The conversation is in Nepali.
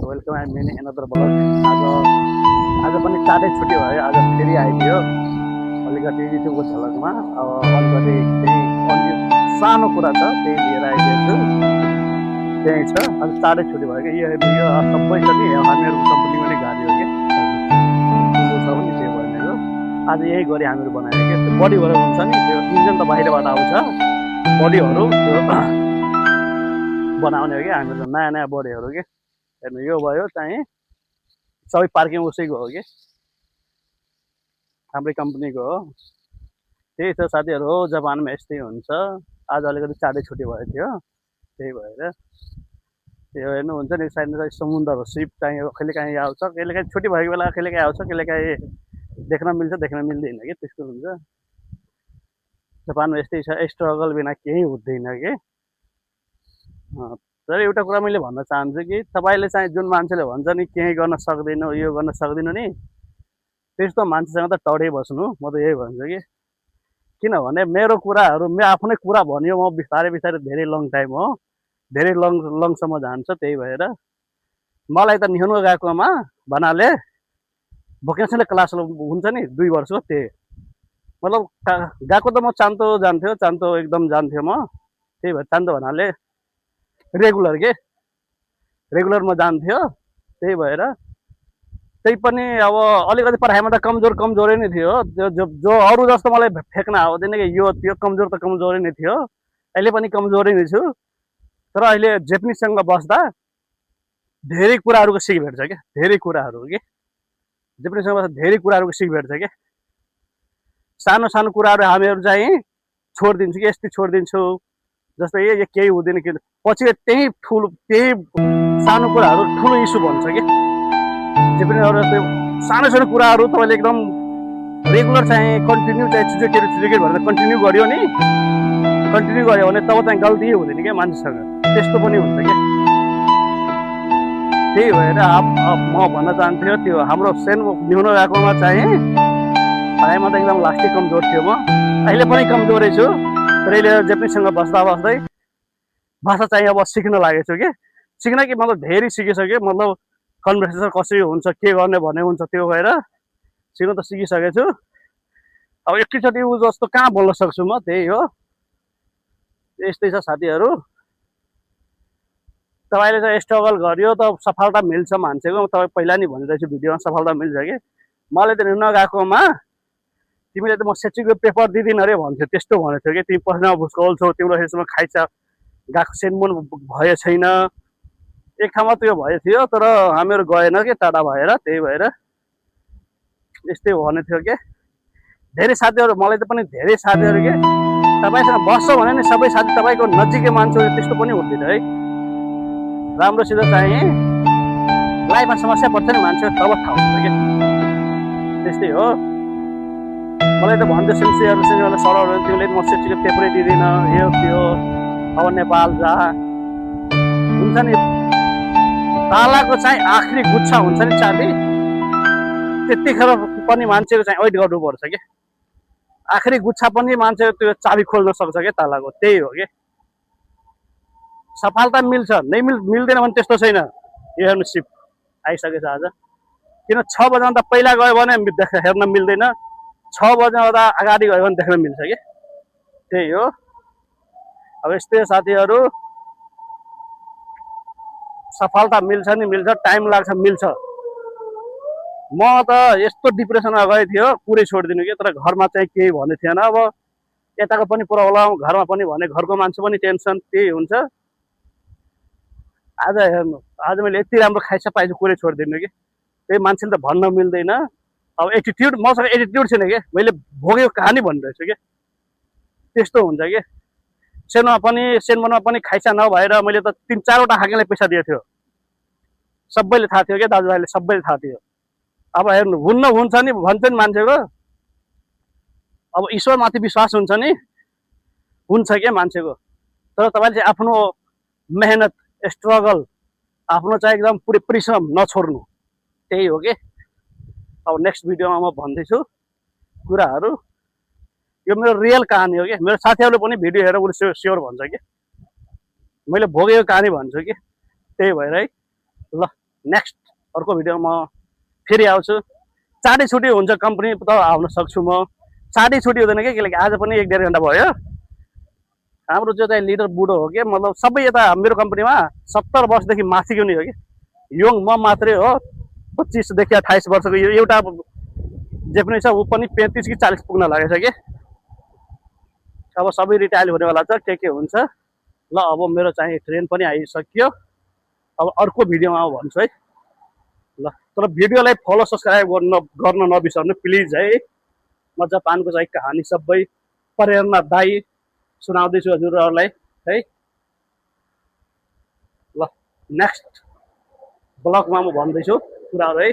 Welcome I many another blog. आज आज पनि चाँडै छुट्टी भयो। आज फेरि आइदियो अलिकति युट्युबको झलकमा। अब अलिकति केही सानो कुरा छ त्यही लिएर आइदिएको छु। त्यही छ, आज चाँडै छुट्टी भयो कि यो सबै छ नि हामीहरूको कम्पनीमा नै गाडी हो कि छ पनि त्यो भनेको। आज यही गरी हामीहरू बनायो कि त्यो बडीहरू हुन्छ नि, त्यो इन्जिन त बाहिरबाट आउँछ, बडीहरू त्यो बनाउने हो कि हामीहरू नयाँ नयाँ बडीहरू कि। हेर्नु यो भयो चाहिँ सबै पार्किङ उसैको हो कि, हाम्रै कम्पनीको हो। त्यही छ साथीहरू, हो जापानमा यस्तै हुन्छ। आज अलिकति चाँडै छुट्टी भएको थियो, त्यही भएर यो हेर्नुहुन्छ नि साइडमा चाहिँ समुद्र सिप चाहिँ कहिलेकाहीँ आउँछ, कहिलेकाहीँ छुट्टी भएको बेला कहिलेकाहीँ आउँछ, कहिलेकाहीँ देख्न मिल्छ देख्न मिल्दैन कि, त्यस्तो हुन्छ। जापानमा यस्तै छ, स्ट्रगल बिना केही हुँदैन कि। तर एउटा कुरा मैले भन्न चाहन्छु कि तपाईँले चाहिँ जुन मान्छेले भन्छ नि केही गर्न सक्दैनौ, यो गर्न सक्दिनँ नि, त्यस्तो मान्छेसँग त टडै बस्नु। म त यही भन्छु कि, किनभने मेरो कुराहरू आफ्नै कुरा भन्यो, म बिस्तारै बिस्तारै धेरै लङ टाइम हो, धेरै लङसम्म जान्छ। त्यही भएर मलाई त निहुनु गएकोमा भन्नाले भोकेसनल क्लास हुन्छ नि 2 वर्षको, त्यही मतलब गएको त म चान्तो एकदम जान्थ्यो म। त्यही भएर चान्तो भन्नाले रेगुलर के, रेगुलरमा जान्थ्यो। त्यही भएर त्यही पनि अब अलिकति पढाइमा त कमजोरै नै थियो। जो अरू जस्तो मलाई फेक्न आउँदैन कि यो त्यो कमजोर त कमजोरै नै थियो, अहिले पनि कमजोरै नै छु। तर अहिले जेपनिजसँग बस्दा धेरै कुराहरूको सिक भेट्छ क्या, धेरै कुराहरू कि जेपनिजसँग बस्दा धेरै कुराहरूको सिक भेट्छ क्या। सानो सानो कुराहरू हामीहरू चाहिँ छोडिदिन्छु कि, यस्तै छोडिदिन्छु जस्तै यो केही हुँदैन कि, पछि त्यही सानो कुराहरू ठुलो इस्यु बन्छ कि। जेपनिजहरू जस्तै सानो सानो कुराहरू तपाईँले एकदम रेगुलर चाहिँ कन्टिन्यू चाहिँ चुचुकेट भनेर कन्टिन्यू गर्यो नि, कन्टिन्यू गर्यो भने तब चाहिँ गल्ती हुँदैन क्या मान्छेसँग, त्यस्तो पनि हुन्छ क्या। त्यही भएर म भन्न चाहन्थ्यो त्यो हाम्रो सेन न्यून गएकोमा चाहिँ पढाइमा त एकदम लास्टै कमजोर थियो म, अहिले पनि कमजोरै छु। तर अहिले जेपनिजसँग बस्दा बस्दै भाषा चाहिँ अब सिक्न लागेको छु कि, सिक्न कि मतलब धेरै सिकिसक्यो। मतलब कन्भर्सेसन कसरी हुन्छ, के गर्ने भन्ने हुन्छ, त्यो भएर सिक्न त सिकिसकेको छु। अब एकैचोटि उ जस्तो कहाँ बोल्न सक्छु म, त्यही हो। यस्तै छ साथीहरू, तपाईँले चाहिँ स्ट्रगल गर्यो त सफलता मिल्छ मान्छेको। तपाईँ पहिला नि भनिरहेछु भिडियोमा, सफलता मिल्छ कि। मलाई त नगएकोमा तिमीले त म सेचिको पेपर दिँदिन अरे भन्थ्यो, त्यस्तो भनेको थियो कि। तिमी पढ्न भुस्कल छौ, तिम्रो यसमा खाइछ गएको सेनमुन भए छैन। एक ठाउँमा त्यो भयो थियो, तर हामीहरू गएन कि टाढा भएर, त्यही भएर यस्तै भन्ने थियो कि। धेरै साथीहरू, मलाई त पनि धेरै साथीहरू के तपाईँसँग बस्छ भने नि सबै साथी तपाईँको नजिकै मान्छे, त्यस्तो पनि हुँदैन है। राम्रोसित चाहिँ लाइफमा समस्या पर्छ नि मान्छे, तब थाहा हुन्छ कि, त्यस्तै हो। मलाई त भन्थ्यो सेन्सियरलाई सरहरू, तिमीले म सेन्सीको पेपरै दिँदिन, यो त्यो, अब नेपाल जा। हुन्छ नि तालाको चाहिँ आखिरी गुच्छा हुन्छ नि चाबी, त्यतिखेर पनि मान्छेको चाहिँ वेट गर्नुपर्छ कि। आखिरी गुच्छा पनि मान्छे त्यो चाबी खोल्न सक्छ क्या तालाको, त्यही हो कि। सफलता मिल्छ नै मिल्दैन भने त्यस्तो छैन। यो हेर्नु सिप आइसकेछ आज, किन 6 बजेभन्दा पहिला गयो भने हेर्न मिल्दैन, 6 बजेभन्दा अगाडि गयो भने देख्न मिल्छ कि, त्यही हो। अब यस्तै साथीहरू, सफलता मिल्छ नि मिल्छ, टाइम लाग्छ, मिल्छ। म त यस्तो डिप्रेसनमा गएको थियो, पुरै छोडिदिनु कि। तर घरमा चाहिँ केही भन्ने थिएन। अब यताको पनि प्रब्लम, घरमा पनि भने घरको मान्छे पनि टेन्सन, त्यही हुन्छ। आज हेर्नु, आज मैले यति राम्रो खाइछ पाइछु, पुरै छोडिदिनु कि। त्यही मान्छेले त भन्न मिल्दैन। अब एटिट्युड, मसँग एटिट्युड छैन कि, मैले भोगेको कहानी भनिरहेछु कि, त्यस्तो हुन्छ कि। सेनमा पनि खाइसा नभएर मैले त 3-4वटा हाकिमलाई पैसा दिएको थियो, सबैले थाहा थियो क्या, दाजुभाइले सबैले थाहा थियो। अब हेर्नु हुन्छ नि भन्छ नि मान्छेको, अब ईश्वरमाथि विश्वास हुन्छ नि, हुन्छ क्या मान्छेको। तर तपाईँले चाहिँ आफ्नो मेहनत, स्ट्रगल, आफ्नो चाहिँ एकदम पुरै परिश्रम नछोड्नु, त्यही हो कि। अब नेक्स्ट भिडियोमा म भन्दैछु कुराहरू, यो मेरो रियल कहानी हो कि। मेरो साथीहरूले पनि भिडियो हेरेर उसले स्योर भन्छ कि मैले भोगेको कहानी भन्छु कि, त्यही भएर है। ल। नेक्स्ट अर्को भिडियोमा म फेरि आउँछु। चाँडै छुट्टी हुन्छ कम्पनी त आउन सक्छु म। चाँडै छुट्टी हुँदैन कि, किनकि आज पनि 1-1.5 घन्टा भयो। हाम्रो जो चाहिँ लिडर बुढो हो कि, मतलब सबै यता मेरो कम्पनीमा 70 वर्षदेखि माथिको नै हो कि। यङ म मात्रै हो 25 देखि 28 वर्षको। यो एउटा जे पनि छ ऊ पनि 35 कि 40 पुग्न लागेछ कि। अब सबै रिटायर हुनेवाला छ, के हुन्छ। ल अब मेरो चाहिँ ट्रेन पनि आइसक्यो। अब अर्को भिडियोमा भन्छु है। ल तर भिडियोलाई फलो सब्सक्राइब गर्न नबिर्सनु प्लिज है। म जापानको चाहिँ कहानी सबै प्रेरणादायी सुनाउँदैछु हजुरहरूलाई है। ल नेक्स्ट ब्लगमा म भन्दैछु कुराहरू है।